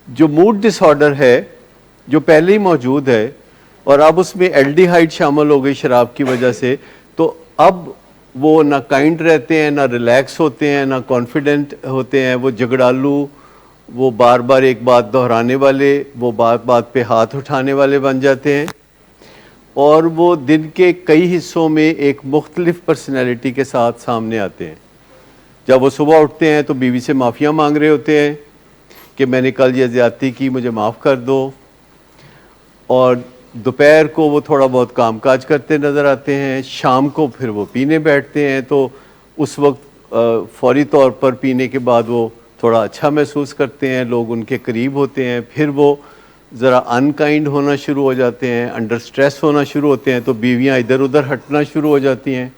جو موڈ ڈس آرڈر ہے جو پہلے ہی موجود ہے اور اب اس میں الڈیہائیڈ شامل ہو گئی شراب کی وجہ سے، تو اب وہ نہ کائنڈ رہتے ہیں، نہ ریلیکس ہوتے ہیں، نہ کانفیڈنٹ ہوتے ہیں، وہ جھگڑالو، وہ بار بار ایک بات دہرانے والے، وہ بات بات پہ ہاتھ اٹھانے والے بن جاتے ہیں، اور وہ دن کے کئی حصوں میں ایک مختلف پرسنالٹی کے ساتھ سامنے آتے ہیں۔ جب وہ صبح اٹھتے ہیں تو بیوی سے معافیاں مانگ رہے ہوتے ہیں کہ میں نے کل یہ زیادتی کی، مجھے معاف کر دو، اور دوپہر کو وہ تھوڑا بہت کام کاج کرتے نظر آتے ہیں، شام کو پھر وہ پینے بیٹھتے ہیں، تو اس وقت فوری طور پر پینے کے بعد وہ تھوڑا اچھا محسوس کرتے ہیں، لوگ ان کے قریب ہوتے ہیں، پھر وہ ذرا انکائنڈ ہونا شروع ہو جاتے ہیں، انڈر سٹریس ہونا شروع ہوتے ہیں، تو بیویاں ادھر ادھر ہٹنا شروع ہو جاتی ہیں،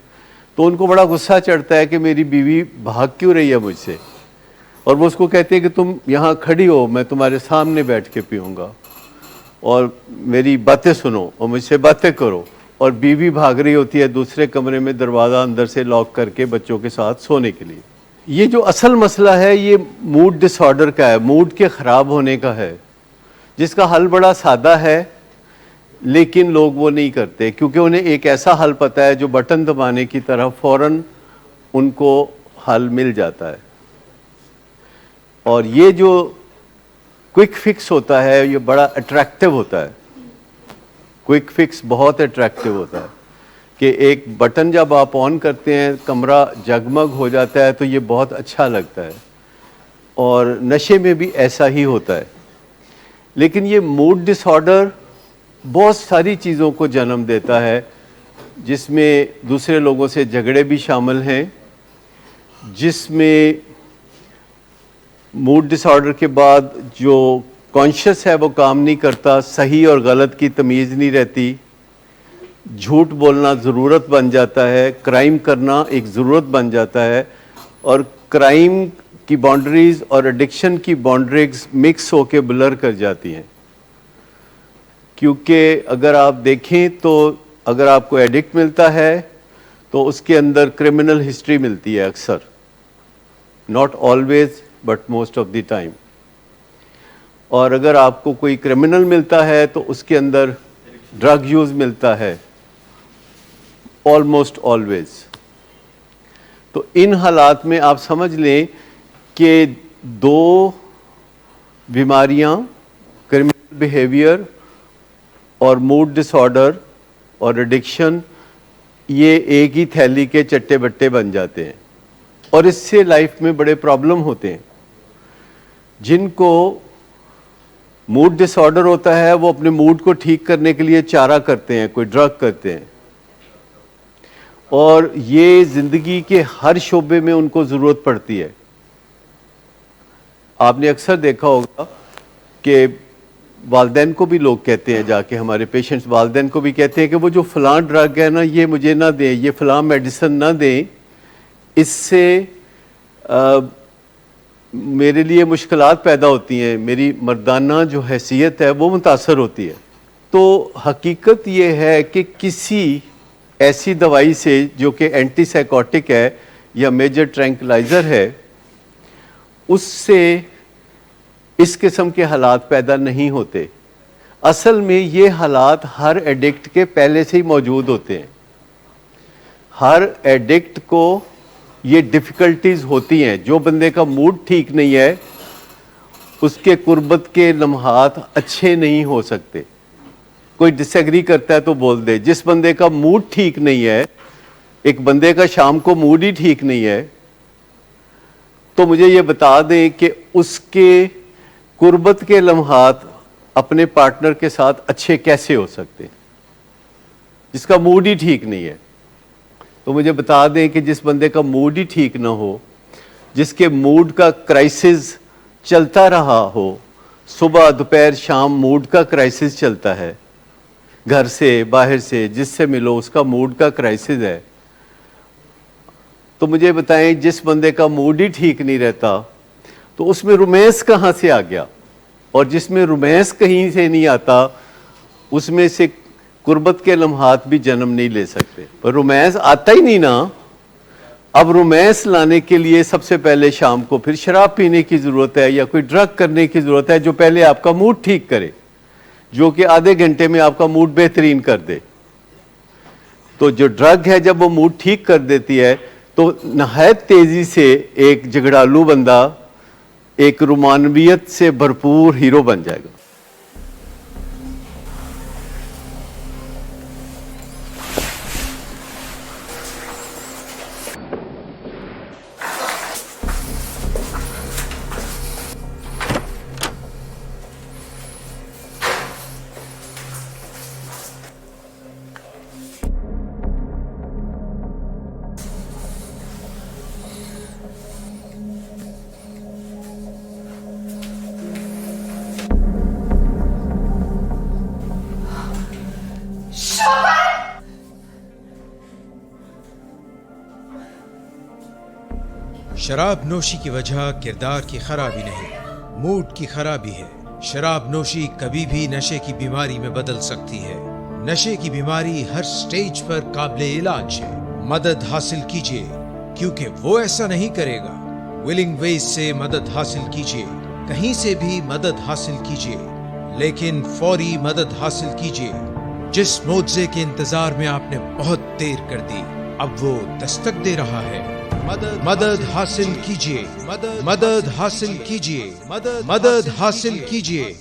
تو ان کو بڑا غصہ چڑھتا ہے کہ میری بیوی بھاگ کیوں رہی ہے مجھ سے، اور وہ اس کو کہتے ہیں کہ تم یہاں کھڑی ہو، میں تمہارے سامنے بیٹھ کے پیوں گا اور میری باتیں سنو اور مجھ سے باتیں کرو، اور بیوی بھاگ رہی ہوتی ہے دوسرے کمرے میں دروازہ اندر سے لاک کر کے بچوں کے ساتھ سونے کے لیے۔ یہ جو اصل مسئلہ ہے یہ موڈ ڈس آرڈر کا ہے، موڈ کے خراب ہونے کا ہے، جس کا حل بڑا سادہ ہے لیکن لوگ وہ نہیں کرتے، کیونکہ انہیں ایک ایسا حل پتہ ہے جو بٹن دبانے کی طرح فوراً ان کو حل مل جاتا ہے، اور یہ جو کوئک فکس ہوتا ہے یہ بڑا اٹریکٹیو ہوتا ہے۔ کوئک فکس بہت اٹریکٹیو ہوتا ہے کہ ایک بٹن جب آپ آن کرتے ہیں کمرہ جگمگ ہو جاتا ہے تو یہ بہت اچھا لگتا ہے، اور نشے میں بھی ایسا ہی ہوتا ہے۔ لیکن یہ موڈ ڈس آرڈر بہت ساری چیزوں کو جنم دیتا ہے، جس میں دوسرے لوگوں سے جھگڑے بھی شامل ہیں، جس میں موڈ ڈس آرڈر کے بعد جو کانشیس ہے وہ کام نہیں کرتا، صحیح اور غلط کی تمیز نہیں رہتی، جھوٹ بولنا ضرورت بن جاتا ہے، کرائم کرنا ایک ضرورت بن جاتا ہے، اور کرائم کی باؤنڈریز اور ایڈکشن کی باؤنڈریز مکس ہو کے بلر کر جاتی ہیں، کیونکہ اگر آپ دیکھیں تو اگر آپ کو ایڈکٹ ملتا ہے تو اس کے اندر کرمنل ہسٹری ملتی ہے اکثر، not always but most of the time, اور اگر آپ کو کوئی کرمنل ملتا ہے تو اس کے اندر ڈرگ یوز ملتا ہے، آلموسٹ آلویز۔ تو ان حالات میں آپ سمجھ لیں کہ دو بیماریاں، کرمنل بیہیویئر اور موڈ ڈس آرڈر اور ایڈکشن، یہ ایک ہی تھیلی کے چٹے بٹے بن جاتے ہیں، اور اس سے لائف میں بڑے پرابلم ہوتے ہیں۔ جن کو موڈ ڈس آرڈر ہوتا ہے وہ اپنے موڈ کو ٹھیک کرنے کے لیے چارہ کرتے ہیں، کوئی ڈرگ کرتے ہیں، اور یہ زندگی کے ہر شعبے میں ان کو ضرورت پڑتی ہے۔ آپ نے اکثر دیکھا ہوگا کہ والدین کو بھی لوگ کہتے ہیں، جا کے ہمارے پیشنٹس والدین کو بھی کہتے ہیں کہ وہ جو فلاں ڈرگ ہے نا یہ مجھے نہ دیں، یہ فلاں میڈیسن نہ دیں، اس سے میرے لیے مشکلات پیدا ہوتی ہیں، میری مردانہ جو حیثیت ہے وہ متاثر ہوتی ہے۔ تو حقیقت یہ ہے کہ کسی ایسی دوائی سے جو کہ اینٹی سائیکوٹک ہے یا میجر ٹرینکلائزر ہے، اس سے اس قسم کے حالات پیدا نہیں ہوتے۔ اصل میں یہ حالات ہر ایڈکٹ کے پہلے سے ہی موجود ہوتے ہیں۔ ہر ایڈکٹ کو یہ ڈیفیکلٹیز ہوتی ہیں، جو بندے کا موڈ ٹھیک نہیں ہے اس کے قربت کے لمحات اچھے نہیں ہو سکتے۔ کوئی ڈس ایگری کرتا ہے تو بول دے، جس بندے کا موڈ ٹھیک نہیں ہے، ایک بندے کا شام کو موڈ ہی ٹھیک نہیں ہے، تو مجھے یہ بتا دیں کہ اس کے قربت کے لمحات اپنے پارٹنر کے ساتھ اچھے کیسے ہو سکتے، جس کا موڈ ہی ٹھیک نہیں ہے۔ تو مجھے بتا دیں کہ جس بندے کا موڈ ہی ٹھیک نہ ہو، جس کے موڈ کا کرائسس چلتا رہا ہو، صبح دوپہر شام موڈ کا کرائسس چلتا ہے، گھر سے باہر سے جس سے ملو اس کا موڈ کا کرائسس ہے، تو مجھے بتائیں جس بندے کا موڈ ہی ٹھیک نہیں رہتا تو اس میں رومانس کہاں سے آ گیا؟ اور جس میں رومانس کہیں سے نہیں آتا اس میں سے قربت کے لمحات بھی جنم نہیں لے سکتے۔ پر رومانس آتا ہی نہیں نا، اب رومانس لانے کے لیے سب سے پہلے شام کو پھر شراب پینے کی ضرورت ہے یا کوئی ڈرگ کرنے کی ضرورت ہے جو پہلے آپ کا موڈ ٹھیک کرے، جو کہ آدھے گھنٹے میں آپ کا موڈ بہترین کر دے. تو جو ڈرگ ہے جب وہ موڈ ٹھیک کر دیتی ہے تو نہایت تیزی سے ایک جھگڑالو بندہ ایک رومانویت سے بھرپور ہیرو بن جائے گا. شراب نوشی کی وجہ کردار کی خرابی نہیں، موڈ کی خرابی ہے. شراب نوشی کبھی بھی نشے کی بیماری میں بدل سکتی ہے. نشے کی بیماری ہر سٹیج پر قابل علاج ہے. مدد حاصل کیجیے کیونکہ وہ ایسا نہیں کرے گا. ولنگ ویز سے مدد حاصل کیجیے، کہیں سے بھی مدد حاصل کیجیے، لیکن فوری مدد حاصل کیجیے. جس معجزے کے انتظار میں آپ نے بہت دیر کر دی اب وہ دستک دے رہا ہے. مدد حاصل کیجیے، مدد حاصل کیجیے، مدد حاصل کیجیے.